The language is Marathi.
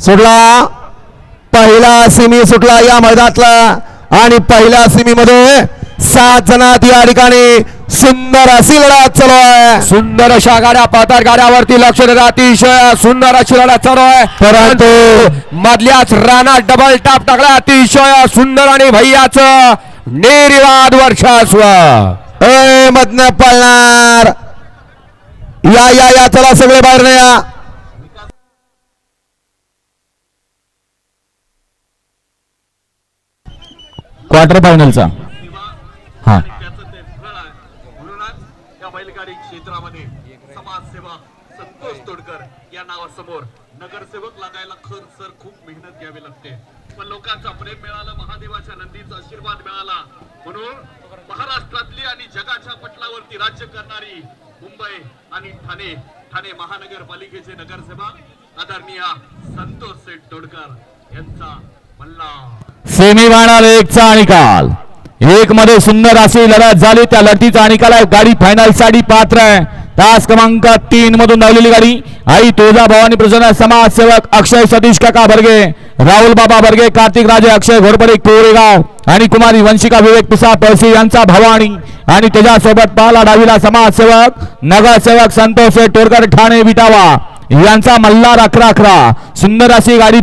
सुटला पहिला सेमी सुटला या मैदानातला आणि पहिल्या सेमी मध्ये 7 जणात या ठिकाणी सुंदर अशी लढत चालू आहे. सुंदर अशा गाड्या पातार गाड्यावरती लक्ष देत अतिशय सुंदर अशी लढत चालू आहे. परंतु मधल्याच राणा डबल टाप टाकला अतिशय सुंदर आणि भैयाचं निर्वाद वर्षास्व मधनं पळणार या या या चला सगळे बाहेर नाही या. क्वार्टर फायनलचा हा म्हणूनच या बैलगाडी क्षेत्रामध्ये समाजसेवक संतोष तोडकर या नावासमोर नगरसेवक लागायला खर खूप मेहनत घ्यावी लागते. पण लोकांचा प्रेम मिळालं, महादेवाच्या नंदीचा आशीर्वाद मिळाला, म्हणून महाराष्ट्रातली आणि जगाच्या पटलावरती राज्य करणारी मुंबई आणि ठाणे महानगरपालिकेचे नगरसेवक आदरणीय संतोष शेठ तोडकर यांचा मल्ला सेमी फायनल 1 चा निकाल. 1 मध्ये सुंदर अशी लढत झाली. त्या लढतीचा निकाल आहे. गाडी फायनल साठी पात्र आहे. तास क्रमांक 3 मधून धावलेली गाडी आई तुळजा भवानी प्रसन्न समाजसेवक अक्षय सतीश काका बर्गे, राहुल बाबा बर्गे, कार्तिक राजे, अक्षय घोरपडे कोरेगाव आणि कुमारी वंशिका विवेक पिसा पळसी यांचा भवानी आणि त्याच्यासोबत पाला डावीला समाजसेवक नगरसेवक संतोष तोडकर ठाणे विटावा यांचा मल्हार 11-11. सुंदर अशी गाडी